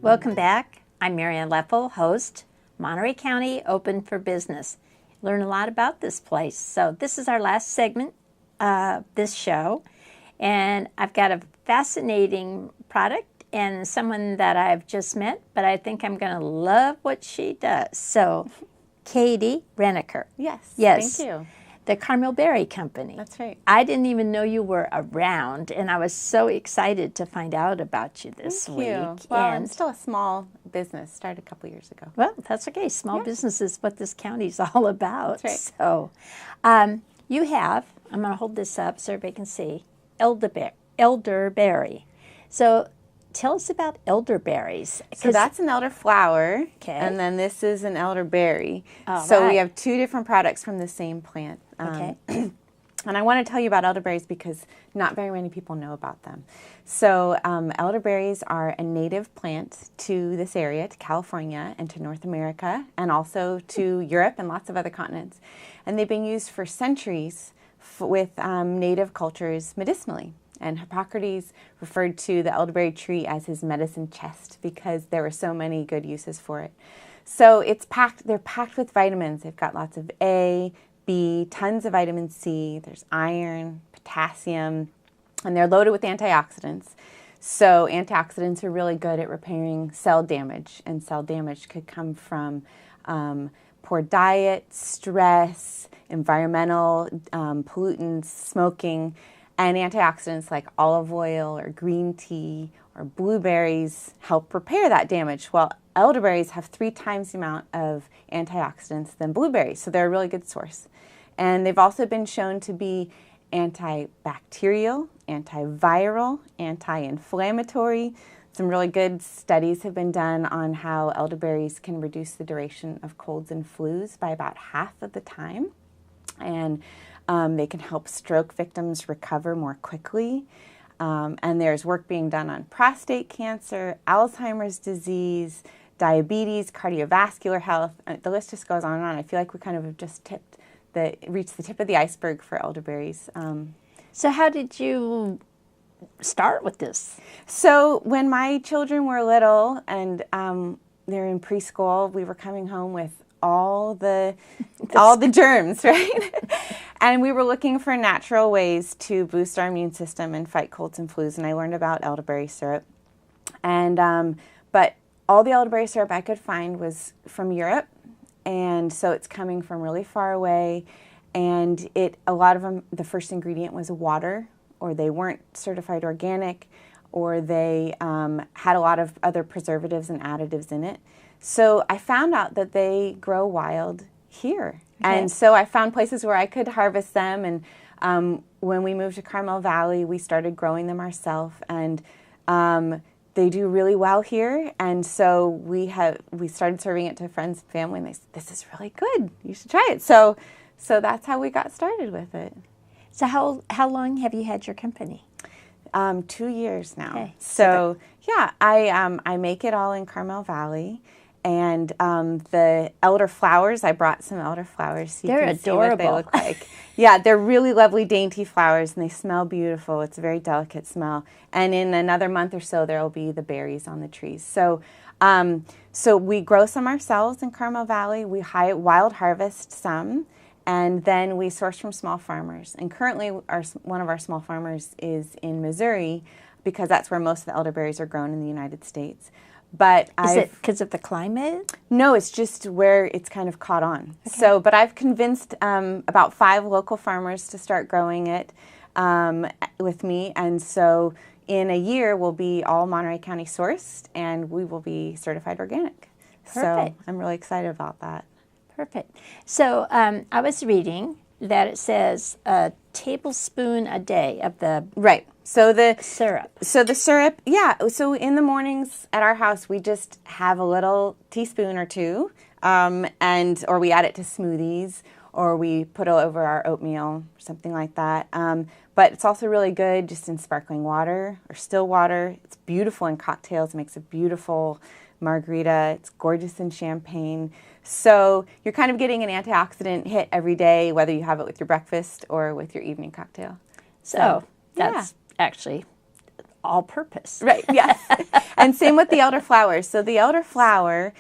Welcome back. I'm Mary Ann Leffel, host, Monterey County Open for Business. Learn a lot about this place. So this is our last segment of this show, and I've got a fascinating product and someone that I've just met, but I think I'm going to love what she does. So, Katie Reneker. Yes, Yes. thank you. The Carmel Berry Company. That's right. I didn't even know you were around, and I was so excited to find out about you this Thank week. you. Well, I'm still a small business, started a couple years ago. Well, that's okay. Small business is what this county's all about. That's right. So, you have, I'm going to hold this up so everybody can see, elderberry. So, tell us about elderberries. So that's an elderflower, Okay. and then this is an elderberry. All so right. we have two different products from the same plant. Okay. And I want to tell you about elderberries because not very many people know about them. So elderberries are a native plant to this area, to California and to North America, and also to Europe and lots of other continents. And they've been used for centuries with native cultures medicinally. And Hippocrates referred to the elderberry tree as his medicine chest because there were so many good uses for it. So they're packed with vitamins. They've got lots of A, B, tons of vitamin C. There's iron, potassium, and they're loaded with antioxidants. So antioxidants are really good at repairing cell damage, and cell damage could come from poor diet, stress, environmental pollutants, smoking. And antioxidants like olive oil or green tea or blueberries help repair that damage. Well, elderberries have 3 times the amount of antioxidants than blueberries, so they're a really good source. And they've also been shown to be antibacterial, antiviral, anti-inflammatory. Some really good studies have been done on how elderberries can reduce the duration of colds and flus by about half of the time. And they can help stroke victims recover more quickly. And there's work being done on prostate cancer, Alzheimer's disease, diabetes, cardiovascular health. The list just goes on and on. I feel like we kind of have just reached the tip of the iceberg for elderberries. So how did you start with this? So when my children were little and they're in preschool, we were coming home with all the germs, right? And we were looking for natural ways to boost our immune system and fight colds and flus. And I learned about elderberry syrup. And but all the elderberry syrup I could find was from Europe, and so it's coming from really far away. And a lot of them, the first ingredient was water, or they weren't certified organic, or they had a lot of other preservatives and additives in it. So I found out that they grow wild here. Okay. And so I found places where I could harvest them. And when we moved to Carmel Valley, we started growing them ourselves. And they do really well here. And so we started serving it to friends and family. And they said, "This is really good. You should try it." So that's how we got started with it. So how long have you had your company? 2 years now. Okay. So yeah, I make it all in Carmel Valley. And the elderflowers, I brought some elderflowers so you can see what they look like. Yeah, they're really lovely, dainty flowers, and they smell beautiful. It's a very delicate smell. And in another month or so, there will be the berries on the trees. So we grow some ourselves in Carmel Valley. We wild harvest some, and then we source from small farmers. And currently, one of our small farmers is in Missouri because that's where most of the elderberries are grown in the United States. But is it because of the climate? No, it's just where it's kind of caught on. Okay. But I've convinced about 5 local farmers to start growing it with me. And so in a year, we'll be all Monterey County sourced, and we will be certified organic. Perfect. So I'm really excited about that. Perfect. So I was reading that it says a tablespoon a day of the So the syrup. So the syrup, yeah. So in the mornings at our house, we just have a little teaspoon or 2, or we add it to smoothies, or we put it over our oatmeal, or something like that. But it's also really good just in sparkling water or still water. It's beautiful in cocktails. It makes a beautiful margarita. It's gorgeous in champagne. So you're kind of getting an antioxidant hit every day, whether you have it with your breakfast or with your evening cocktail. So that's actually all-purpose. Right, yes. And same with the elderflower. So the elderflower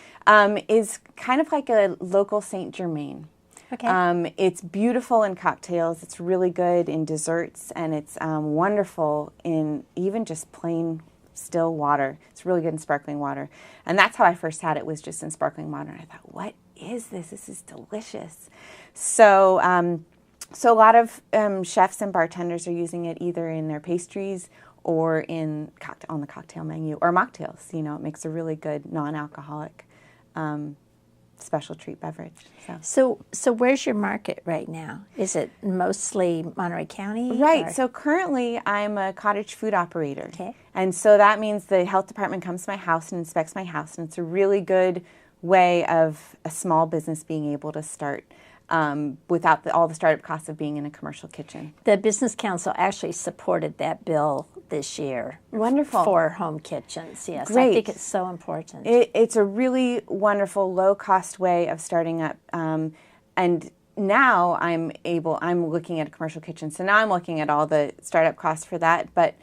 is kind of like a local Saint Germain. Okay. It's beautiful in cocktails. It's really good in desserts, and it's wonderful in even just plain still water. It's really good in sparkling water. And that's how I first had it, was just in sparkling water. And I thought, what is this? This is delicious. So, so a lot of chefs and bartenders are using it either in their pastries or in on the cocktail menu, or mocktails. You know, it makes a really good non-alcoholic special treat beverage. So where's your market right now? Is it mostly Monterey County? Right. Or? So currently I'm a cottage food operator. Okay. And so that means the health department comes to my house and inspects my house. And it's a really good way of a small business being able to start without all the startup costs of being in a commercial kitchen. The Business Council actually supported that bill this year. Wonderful. For home kitchens, yes. Great. I think it's so important. It's a really wonderful, low-cost way of starting up. And now I'm looking at a commercial kitchen. So now I'm looking at all the startup costs for that. But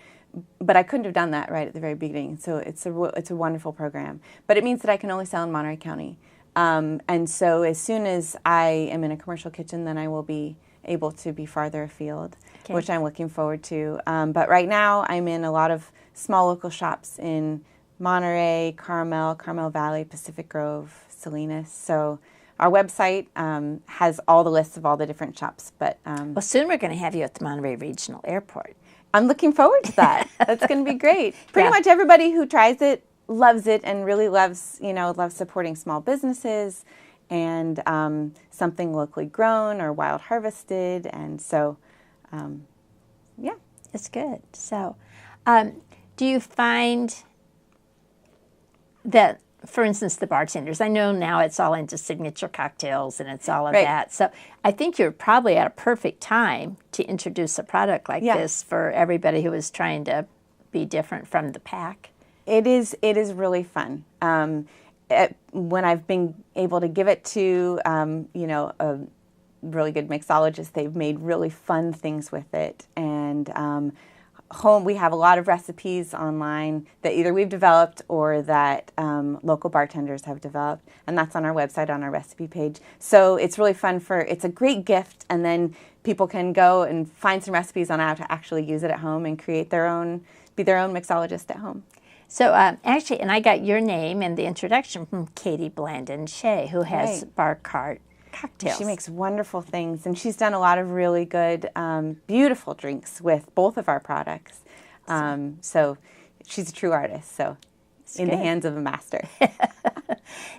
I couldn't have done that right at the very beginning. So it's a wonderful program. But it means that I can only sell in Monterey County. And so as soon as I am in a commercial kitchen, then I will be able to be farther afield, okay, which I'm looking forward to. But right now I'm in a lot of small local shops in Monterey, Carmel Valley, Pacific Grove, Salinas. So our website has all the lists of all the different shops. But well, soon we're going to have you at the Monterey Regional Airport. I'm looking forward to that. That's going to be great. Pretty much everybody who tries it loves it and really loves supporting small businesses and something locally grown or wild harvested. And so, yeah. It's good. So, do you find that, for instance, the bartenders, I know now it's all into signature cocktails and it's all of that. So I think you're probably at a perfect time to introduce a product like this for everybody who is trying to be different from the pack. It is really fun. When I've been able to give it to, a really good mixologist, they've made really fun things with it. And we have a lot of recipes online that either we've developed or that local bartenders have developed. And that's on our website, on our recipe page. So it's really fun it's a great gift. And then people can go and find some recipes on how to actually use it at home and create be their own mixologist at home. So actually, and I got your name and the introduction from Katie Blandon Shea, who has Bar Cart Cocktails. She makes wonderful things, and she's done a lot of really good, beautiful drinks with both of our products. So she's a true artist, so in the hands of a master.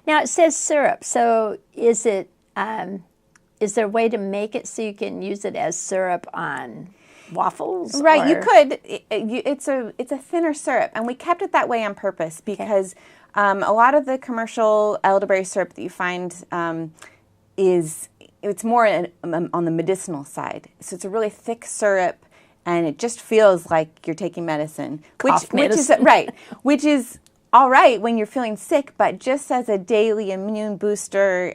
Now it says syrup, so is there a way to make it so you can use it as syrup on waffles? Right, you could. It's a thinner syrup, and we kept it that way on purpose because a lot of the commercial elderberry syrup that you find it's more on the medicinal side. So it's a really thick syrup, and it just feels like you're taking medicine, which is all right when you're feeling sick, but just as a daily immune booster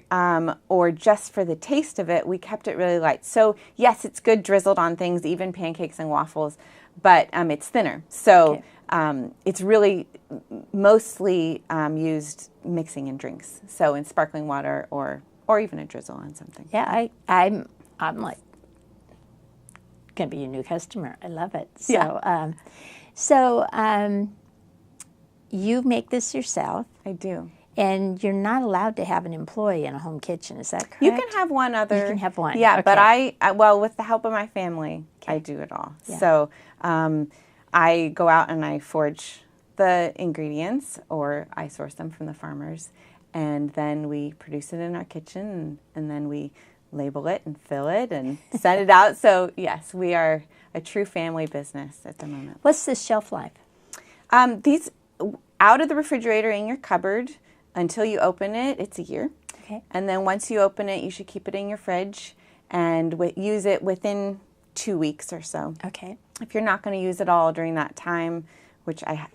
or just for the taste of it, we kept it really light. So yes, it's good drizzled on things, even pancakes and waffles, but it's thinner. So it's really mostly used mixing in drinks, so in sparkling water or even a drizzle on something. Yeah, I'm like going to be a new customer. I love it. So, you make this yourself. I do. And you're not allowed to have an employee in a home kitchen, is that correct? You can have one other. You can have one. Yeah, okay. But I with the help of my family, I do it all. Yeah. So I go out and I forage the ingredients, or I source them from the farmers, and then we produce it in our kitchen, and then we label it and fill it and send it out. So yes, we are a true family business at the moment. What's the shelf life? These out of the refrigerator in your cupboard until you open it, it's a year. Okay. And then once you open it, you should keep it in your fridge and use it within 2 weeks or so. Okay. If you're not going to use it all during that time, which that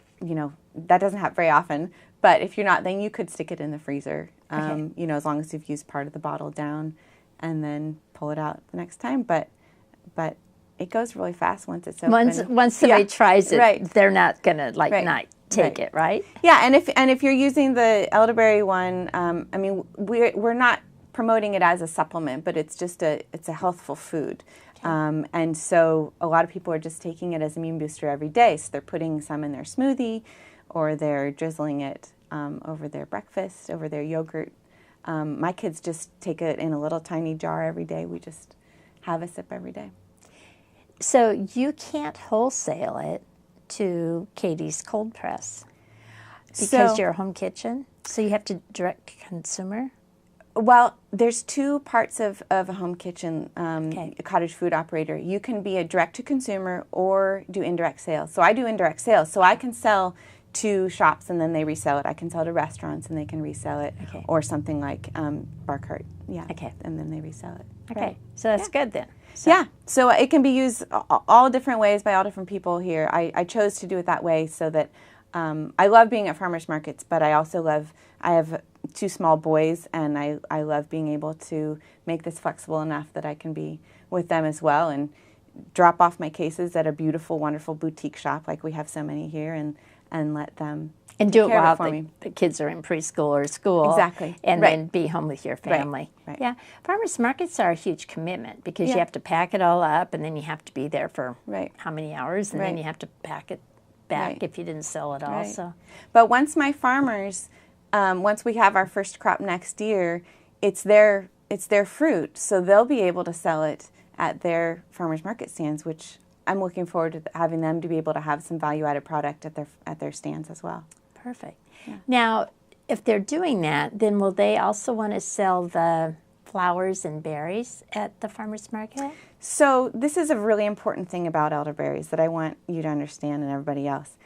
doesn't happen very often, but if you're not, then you could stick it in the freezer, as long as you've used part of the bottle down, and then pull it out the next time. But it goes really fast once it's open. Once somebody tries it, right. they're not going to not take right. it, right? Yeah, and if you're using the elderberry one, I mean, we're not promoting it as a supplement, but it's just it's a healthful food. Okay. And so a lot of people are just taking it as an immune booster every day. So they're putting some in their smoothie, or they're drizzling it over their breakfast, over their yogurt. My kids just take it in a little tiny jar every day. We just have a sip every day. So you can't wholesale it to Katie's cold press because you're a home kitchen? So you have to direct consumer? Well, there's two parts of a home kitchen, a cottage food operator. You can be a direct-to-consumer or do indirect sales. So I do indirect sales. So I can sell to shops and then they resell it. I can sell to restaurants and they can resell it. Okay. Or something like Bar Cart. Yeah. Okay. And then they resell it. Okay. Right. So that's good then. So. Yeah. So it can be used all different ways by all different people here. I chose to do it that way so that I love being at farmers markets, but I also I have 2 small boys, and I love being able to make this flexible enough that I can be with them as well and drop off my cases at a beautiful, wonderful boutique shop like we have so many here and let them and do it while the kids are in preschool or school. Exactly. And then be home with your family. Right. Yeah. Farmers markets are a huge commitment because you have to pack it all up and then you have to be there for how many hours and then you have to pack it back if you didn't sell it all. So. But once my farmers, once we have our first crop next year, it's their fruit, so they'll be able to sell it at their farmers market stands, which I'm looking forward to having them to be able to have some value-added product at their stands as well. Perfect. Yeah. Now, if they're doing that, then will they also want to sell the flowers and berries at the farmers market? So this is a really important thing about elderberries that I want you to understand and everybody else.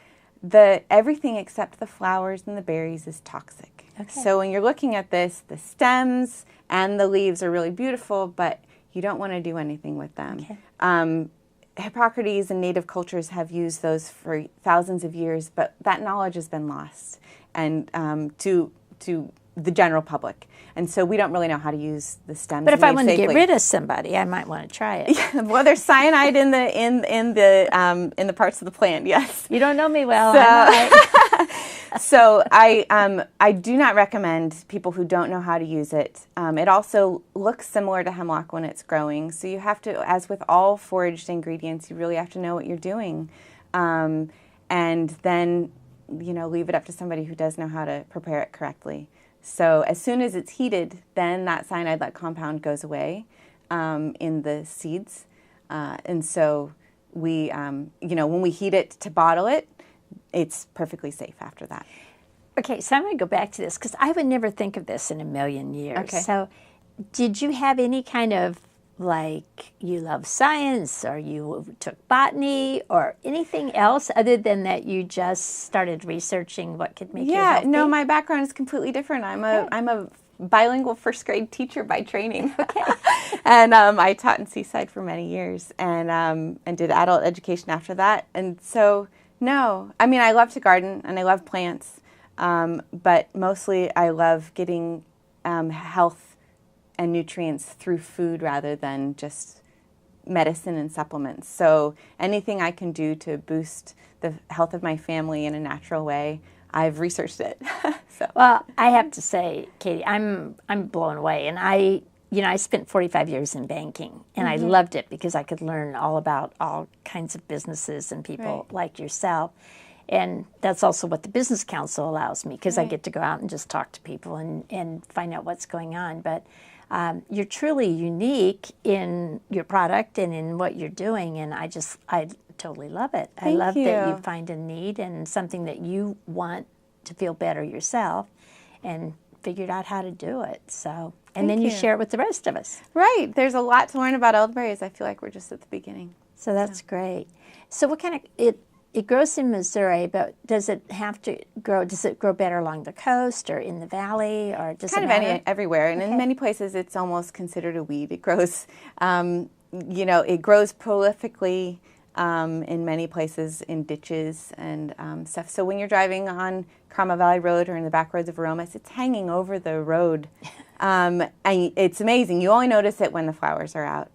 Everything except the flowers and the berries is toxic. Okay. So when you're looking at this, the stems and the leaves are really beautiful, but you don't want to do anything with them. Okay. Hippocrates and native cultures have used those for thousands of years, but that knowledge has been lost and to the general public. And so we don't really know how to use the stems. But if I want to get rid of somebody, I might want to try it. Yeah, well, there's cyanide in the parts of the plant. Yes. You don't know me well. So I do not recommend people who don't know how to use it. It also looks similar to hemlock when it's growing. So you have to, as with all foraged ingredients, you really have to know what you're doing, and then leave it up to somebody who does know how to prepare it correctly. So as soon as it's heated, then that cyanide-like compound goes away in the seeds. And so we, when we heat it to bottle it, it's perfectly safe after that. Okay, so I'm going to go back to this because I would never think of this in a million years. Okay. So did you have any kind of, you love science or you took botany or anything else other than that you just started researching what could make you healthy? Yeah, no, my background is completely different. I'm a bilingual first grade teacher by training. Okay. And I taught in Seaside for many years and did adult education after that. And so, no, I mean, I love to garden and I love plants, but mostly I love getting health and nutrients through food rather than just medicine and supplements. So anything I can do to boost the health of my family in a natural way, I've researched it. So. Well, I have to say, Katie, I'm blown away. And I spent 45 years in banking, and I loved it because I could learn all about all kinds of businesses and people like yourself. And that's also what the Business Council allows me because I get to go out and just talk to people and find out what's going on. But you're truly unique in your product and in what you're doing, and I totally love it. I love that you find a need and something that you want to feel better yourself and figured out how to do it. So, and then you share it with the rest of us. Right. There's a lot to learn about elderberries. I feel like we're just at the beginning. So that's great. So what kind of, it grows in Missouri, but does it have to grow? Does it grow better along the coast or in the valley, or does it matter? Everywhere? And in many places, it's almost considered a weed. It grows, it grows prolifically in many places in ditches and stuff. So when you're driving on Carmel Valley Road or in the back roads of Aromas, it's hanging over the road, and it's amazing. You only notice it when the flowers are out,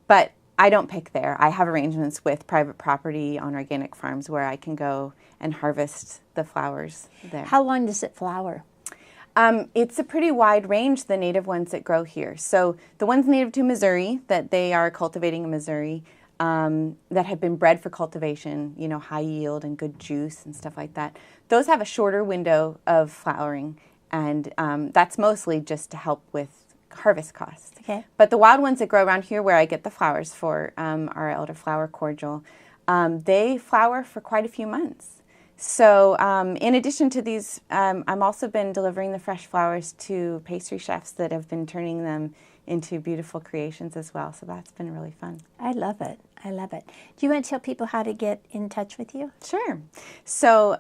but I don't pick there. I have arrangements with private property on organic farms where I can go and harvest the flowers there. How long does it flower? It's a pretty wide range, the native ones that grow here. So the ones native to Missouri that they are cultivating in Missouri, that have been bred for cultivation, you know, high yield and good juice and stuff like that, those have a shorter window of flowering, and that's mostly just to help with harvest costs. Okay. But the wild ones that grow around here where I get the flowers for our elderflower cordial, they flower for quite a few months. So in addition to these, I've also been delivering the fresh flowers to pastry chefs that have been turning them into beautiful creations as well. So that's been really fun. I love it. I love it. Do you want to tell people how to get in touch with you? Sure. So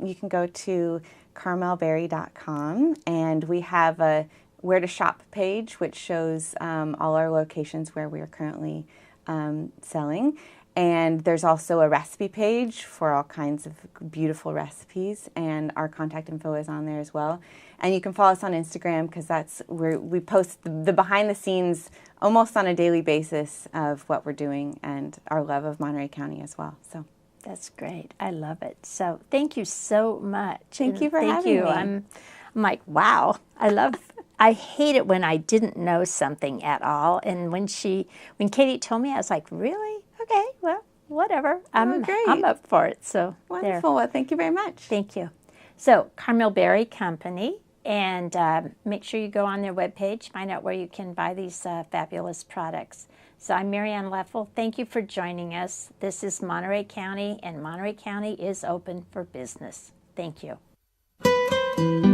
you can go to carmelberry.com, and we have a where to shop page, which shows all our locations where we are currently selling. And there's also a recipe page for all kinds of beautiful recipes, and our contact info is on there as well. And you can follow us on Instagram, because that's where we post the behind the scenes almost on a daily basis of what we're doing and our love of Monterey County as well. So that's great. I love it. So thank you so much. Thank you for having me. I'm like, wow. I hate it when I didn't know something at all. And when Katie told me, I was like, really? Okay, well, whatever. I'm up for it. So wonderful. Well, thank you very much. Thank you. So Carmel Berry Company, and make sure you go on their webpage, find out where you can buy these fabulous products. So I'm Mary Ann Leffel. Thank you for joining us. This is Monterey County, and Monterey County is open for business. Thank you.